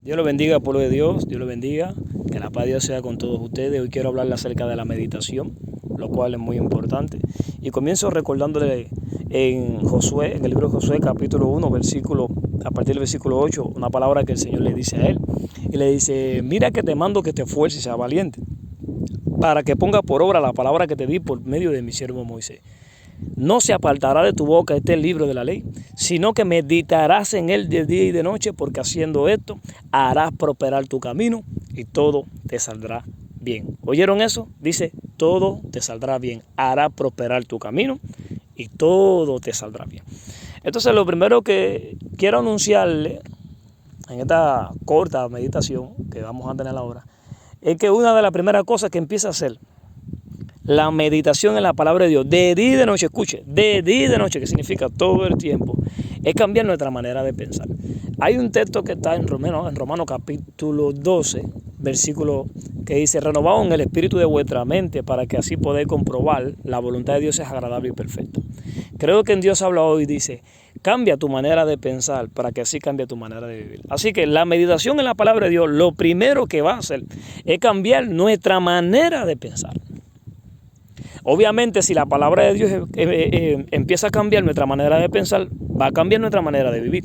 Dios lo bendiga, pueblo de Dios, Dios lo bendiga, que la paz de Dios sea con todos ustedes. Hoy quiero hablarles acerca de la meditación, lo cual es muy importante. Y comienzo recordándole en Josué, en el libro de Josué, capítulo 1, a partir del versículo 8, una palabra que el Señor le dice a él. Y le dice: mira que te mando que te esfuerces y seas valiente, para que ponga por obra la palabra que te di por medio de mi siervo Moisés. No se apartará de tu boca este libro de la ley, sino que meditarás en él de día y de noche, porque haciendo esto harás prosperar tu camino y todo te saldrá bien. ¿Oyeron eso? Dice, todo te saldrá bien, hará prosperar tu camino y todo te saldrá bien. Entonces, lo primero que quiero anunciarle en esta corta meditación que vamos a tener ahora es que una de las primeras cosas que empieza a hacer la meditación en la palabra de Dios, de día y de noche, escuche, de día y de noche, que significa todo el tiempo, es cambiar nuestra manera de pensar. Hay un texto que está en Romanos capítulo 12, versículo que dice: renovaos en el espíritu de vuestra mente, para que así podáis comprobar la voluntad de Dios es agradable y perfecta. Creo que en Dios habla hoy y dice: cambia tu manera de pensar para que así cambie tu manera de vivir. Así que la meditación en la palabra de Dios, lo primero que va a hacer es cambiar nuestra manera de pensar. Obviamente, si la palabra de Dios empieza a cambiar nuestra manera de pensar, va a cambiar nuestra manera de vivir.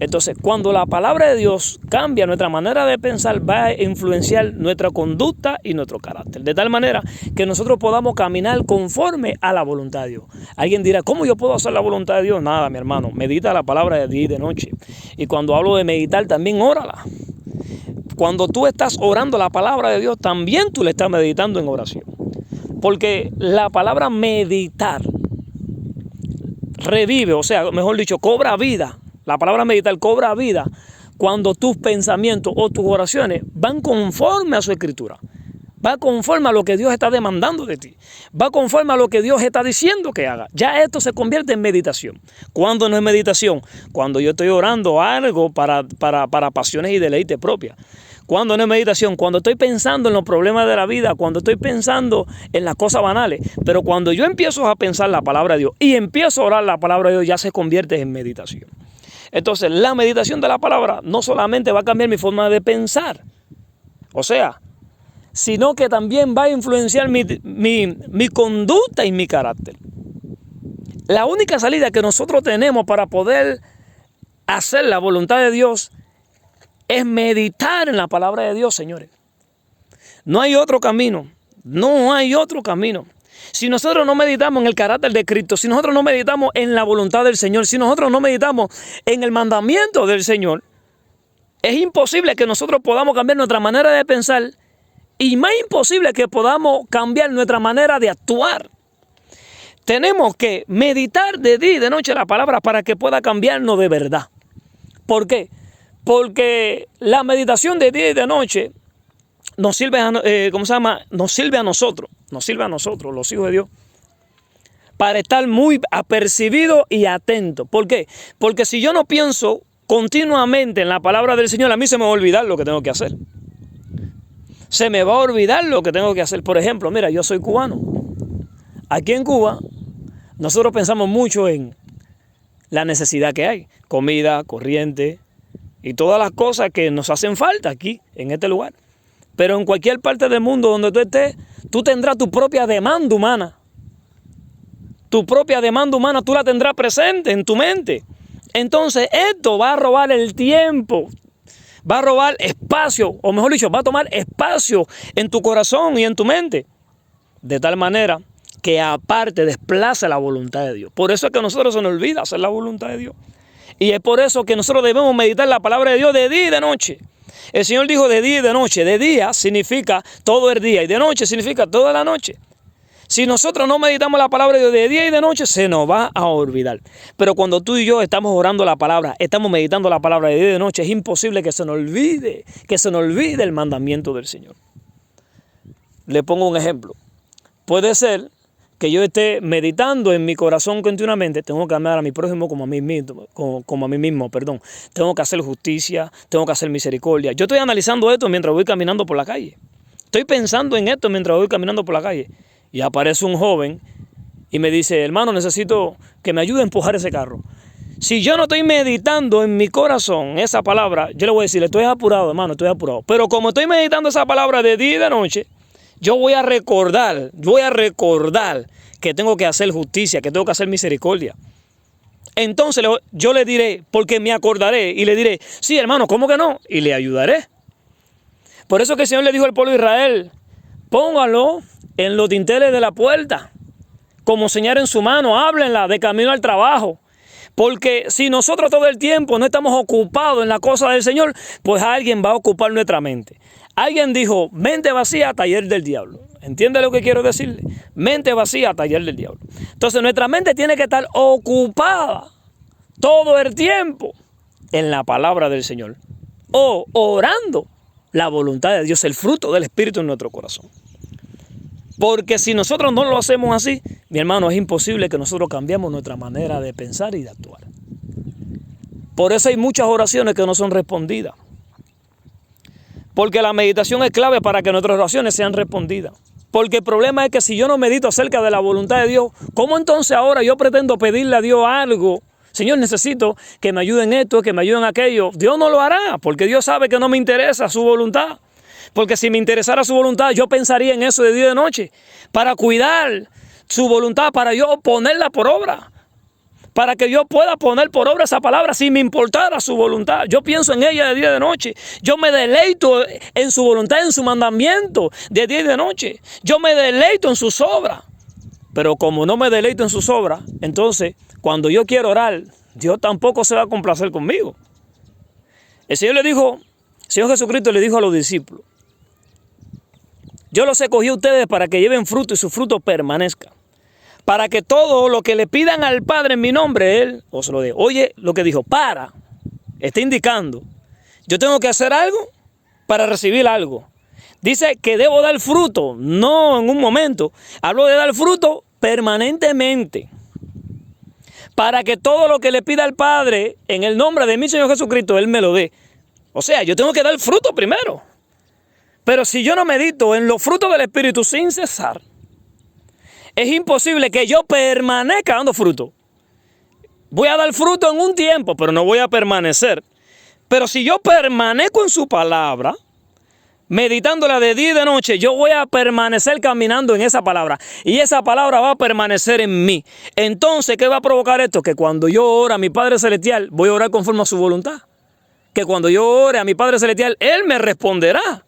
Entonces, cuando la palabra de Dios cambia nuestra manera de pensar, va a influenciar nuestra conducta y nuestro carácter, de tal manera que nosotros podamos caminar conforme a la voluntad de Dios. Alguien dirá: ¿cómo yo puedo hacer la voluntad de Dios? Nada, mi hermano, medita la palabra de día y de noche. Y cuando hablo de meditar, también órala. Cuando tú estás orando la palabra de Dios, también tú le estás meditando en oración. Porque la palabra meditar revive, o sea, mejor dicho, cobra vida. La palabra meditar cobra vida cuando tus pensamientos o tus oraciones van conforme a su escritura. Va conforme a lo que Dios está demandando de ti. Va conforme a lo que Dios está diciendo que haga. Ya esto se convierte en meditación. ¿Cuándo no es meditación? Cuando yo estoy orando algo para pasiones y deleites propias. ¿Cuándo no es meditación? Cuando estoy pensando en los problemas de la vida, cuando estoy pensando en las cosas banales. Pero cuando yo empiezo a pensar la palabra de Dios y empiezo a orar la palabra de Dios, ya se convierte en meditación. Entonces, la meditación de la palabra no solamente va a cambiar mi forma de pensar, o sea, sino que también va a influenciar mi conducta y mi carácter. La única salida que nosotros tenemos para poder hacer la voluntad de Dios es meditar en la palabra de Dios, señores. No hay otro camino. No hay otro camino. Si nosotros no meditamos en el carácter de Cristo, si nosotros no meditamos en la voluntad del Señor, si nosotros no meditamos en el mandamiento del Señor, es imposible que nosotros podamos cambiar nuestra manera de pensar y más imposible que podamos cambiar nuestra manera de actuar. Tenemos que meditar de día y de noche la palabra para que pueda cambiarnos de verdad. ¿Por qué? Porque la meditación de día y de noche nos sirve nos sirve a nosotros, los hijos de Dios, para estar muy apercibidos y atentos. ¿Por qué? Porque si yo no pienso continuamente en la palabra del Señor, a mí se me va a olvidar lo que tengo que hacer. Se me va a olvidar lo que tengo que hacer. Por ejemplo, mira, yo soy cubano. Aquí en Cuba, nosotros pensamos mucho en la necesidad que hay. Comida, corriente y todas las cosas que nos hacen falta aquí, en este lugar. Pero en cualquier parte del mundo donde tú estés, tú tendrás tu propia demanda humana. Tu propia demanda humana tú la tendrás presente en tu mente. Entonces esto va a robar el tiempo, va a robar espacio, o mejor dicho, va a tomar espacio en tu corazón y en tu mente. De tal manera que aparte desplaza la voluntad de Dios. Por eso es que a nosotros se nos olvida hacer la voluntad de Dios. Y es por eso que nosotros debemos meditar la palabra de Dios de día y de noche. El Señor dijo de día y de noche. De día significa todo el día y de noche significa toda la noche. Si nosotros no meditamos la palabra de Dios de día y de noche, se nos va a olvidar. Pero cuando tú y yo estamos orando la palabra, estamos meditando la palabra de día y de noche, es imposible que se nos olvide el mandamiento del Señor. Le pongo un ejemplo. Puede ser que yo esté meditando en mi corazón continuamente: tengo que amar a mi prójimo como a mí mismo, Tengo que hacer justicia, tengo que hacer misericordia. Yo estoy analizando esto mientras voy caminando por la calle. Estoy pensando en esto mientras voy caminando por la calle. Y aparece un joven y me dice: hermano, necesito que me ayude a empujar ese carro. Si yo no estoy meditando en mi corazón esa palabra, yo le voy a decir, estoy apurado, hermano, estoy apurado. Pero como estoy meditando esa palabra de día y de noche, yo voy a recordar que tengo que hacer justicia, que tengo que hacer misericordia. Entonces yo le diré, porque me acordaré, y le diré, sí, hermano, ¿cómo que no? Y le ayudaré. Por eso que el Señor le dijo al pueblo de Israel, póngalo en los dinteles de la puerta, como señal en su mano, háblenla de camino al trabajo. Porque si nosotros todo el tiempo no estamos ocupados en la cosa del Señor, pues alguien va a ocupar nuestra mente. Alguien dijo, mente vacía, taller del diablo. ¿Entiende lo que quiero decirle? Mente vacía, taller del diablo. Entonces nuestra mente tiene que estar ocupada todo el tiempo en la palabra del Señor. O orando la voluntad de Dios, el fruto del Espíritu en nuestro corazón. Porque si nosotros no lo hacemos así, mi hermano, es imposible que nosotros cambiemos nuestra manera de pensar y de actuar. Por eso hay muchas oraciones que no son respondidas. Porque la meditación es clave para que nuestras oraciones sean respondidas. Porque el problema es que si yo no medito acerca de la voluntad de Dios, ¿cómo entonces ahora yo pretendo pedirle a Dios algo? Señor, necesito que me ayuden esto, que me ayuden aquello. Dios no lo hará, porque Dios sabe que no me interesa su voluntad. Porque si me interesara su voluntad, yo pensaría en eso de día y de noche, para cuidar su voluntad, para yo ponerla por obra, para que yo pueda poner por obra esa palabra si me importara su voluntad. Yo pienso en ella de día y de noche. Yo me deleito en su voluntad, en su mandamiento de día y de noche. Yo me deleito en sus obras. Pero como no me deleito en sus obras, entonces cuando yo quiero orar, Dios tampoco se va a complacer conmigo. El Señor Jesucristo le dijo a los discípulos, yo los escogí a ustedes para que lleven fruto y su fruto permanezca. Para que todo lo que le pidan al Padre en mi nombre, Él os lo dé. Oye lo que dijo, está indicando, yo tengo que hacer algo para recibir algo. Dice que debo dar fruto, no en un momento. Hablo de dar fruto permanentemente. Para que todo lo que le pida al Padre en el nombre de mi Señor Jesucristo, Él me lo dé. O sea, yo tengo que dar fruto primero. Pero si yo no medito en los frutos del Espíritu sin cesar, es imposible que yo permanezca dando fruto. Voy a dar fruto en un tiempo, pero no voy a permanecer. Pero si yo permanezco en su palabra, meditándola de día y de noche, yo voy a permanecer caminando en esa palabra. Y esa palabra va a permanecer en mí. Entonces, ¿qué va a provocar esto? Que cuando yo ore a mi Padre Celestial, voy a orar conforme a su voluntad. Que cuando yo ore a mi Padre Celestial, Él me responderá.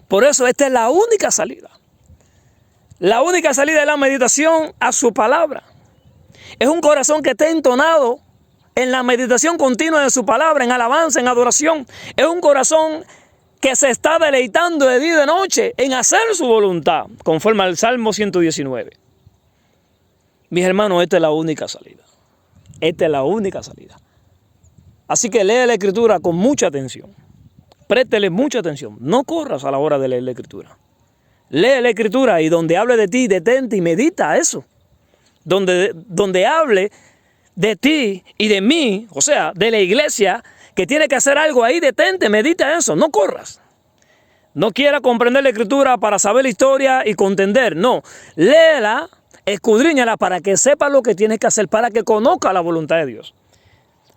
Por eso esta es la única salida. La única salida es la meditación a su palabra. Es un corazón que esté entonado en la meditación continua de su palabra, en alabanza, en adoración. Es un corazón que se está deleitando de día y de noche en hacer su voluntad, conforme al Salmo 119. Mis hermanos, esta es la única salida. Esta es la única salida. Así que lee la Escritura con mucha atención. Préstele mucha atención. No corras a la hora de leer la Escritura. Lee la Escritura y donde hable de ti, detente y medita eso. Donde hable de ti y de mí, o sea, de la iglesia, que tiene que hacer algo ahí, detente, medita eso, no corras. No quieras comprender la Escritura para saber la historia y contender, no. Léela, escudriñala para que sepas lo que tienes que hacer, para que conozca la voluntad de Dios.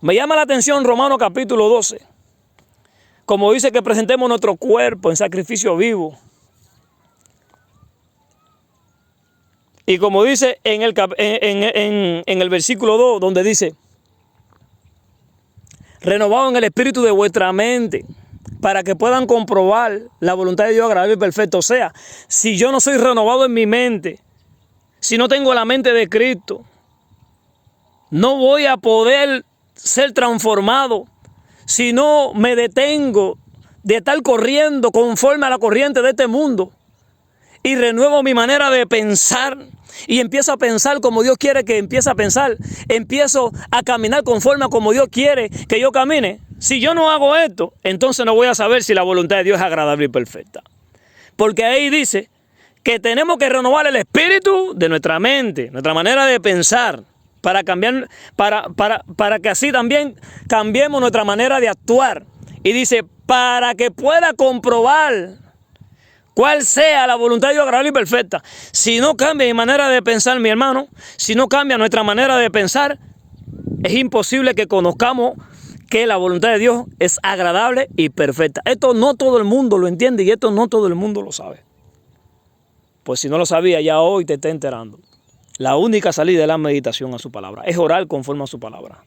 Me llama la atención Romanos capítulo 12. Como dice que presentemos nuestro cuerpo en sacrificio vivo. Y como dice en el versículo 2, donde dice, renovado en el espíritu de vuestra mente, para que puedan comprobar la voluntad de Dios agradable y perfecta. O sea, si yo no soy renovado en mi mente, si no tengo la mente de Cristo, no voy a poder ser transformado si no me detengo de estar corriendo conforme a la corriente de este mundo y renuevo mi manera de pensar y empiezo a pensar como Dios quiere que empiece a pensar, empiezo a caminar conforme a como Dios quiere que yo camine. Si yo no hago esto, entonces no voy a saber si la voluntad de Dios es agradable y perfecta. Porque ahí dice que tenemos que renovar el espíritu de nuestra mente, nuestra manera de pensar, para cambiar, para que así también cambiemos nuestra manera de actuar. Y dice, para que pueda comprobar cuál sea la voluntad de Dios agradable y perfecta. Si no cambia mi manera de pensar, mi hermano, si no cambia nuestra manera de pensar, Es imposible que conozcamos que la voluntad de Dios es agradable y perfecta. Esto no todo el mundo lo entiende y esto no todo el mundo lo sabe. Pues si no lo sabía, ya hoy te está enterando. La única salida es la meditación a su palabra, es orar conforme a su palabra.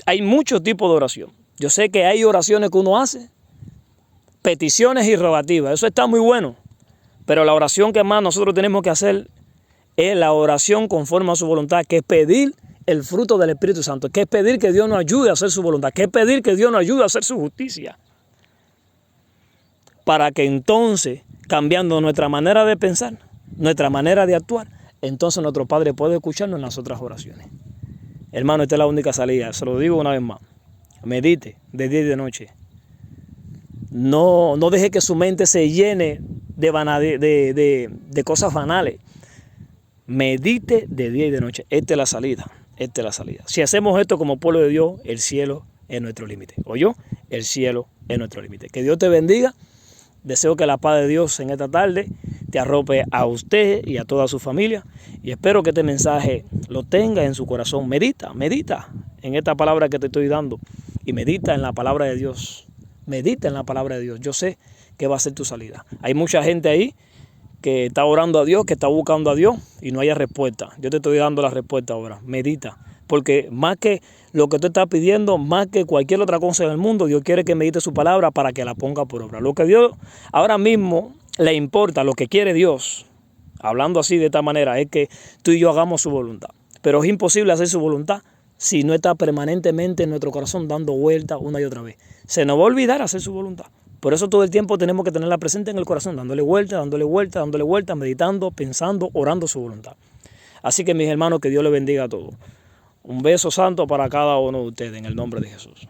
Hay muchos tipos de oración. Yo sé que hay oraciones que uno hace, peticiones y rogativas, eso está muy bueno. Pero la oración que más nosotros tenemos que hacer es la oración conforme a su voluntad, que es pedir el fruto del Espíritu Santo, que es pedir que Dios nos ayude a hacer su voluntad, que es pedir que Dios nos ayude a hacer su justicia. Para que entonces, cambiando nuestra manera de pensar, nuestra manera de actuar, entonces nuestro Padre puede escucharnos en las otras oraciones. Hermano, esta es la única salida, se lo digo una vez más. Medite de día y de noche. No deje que su mente se llene de cosas banales. Medite de día y de noche. Esta es la salida. Esta es la salida. Si hacemos esto como pueblo de Dios, el cielo es nuestro límite. ¿Oyó? El cielo es nuestro límite. Que Dios te bendiga. Deseo que la paz de Dios en esta tarde te arrope a usted y a toda su familia. Y espero que este mensaje lo tenga en su corazón. Medita en esta palabra que te estoy dando. Y medita en la palabra de Dios. Medita en la palabra de Dios. Yo sé que va a ser tu salida. Hay mucha gente ahí que está orando a Dios, que está buscando a Dios y no haya respuesta. Yo te estoy dando la respuesta ahora. Medita. Porque más que lo que tú estás pidiendo, más que cualquier otra cosa en el mundo, Dios quiere que medite su palabra para que la ponga por obra. Lo que Dios ahora mismo le importa, lo que quiere Dios, hablando así de esta manera, es que tú y yo hagamos su voluntad. Pero es imposible hacer su voluntad si no está permanentemente en nuestro corazón dando vueltas una y otra vez. Se nos va a olvidar hacer su voluntad. Por eso todo el tiempo tenemos que tenerla presente en el corazón, dándole vueltas, meditando, pensando, orando su voluntad. Así que mis hermanos, que Dios les bendiga a todos. Un beso santo para cada uno de ustedes en el nombre de Jesús.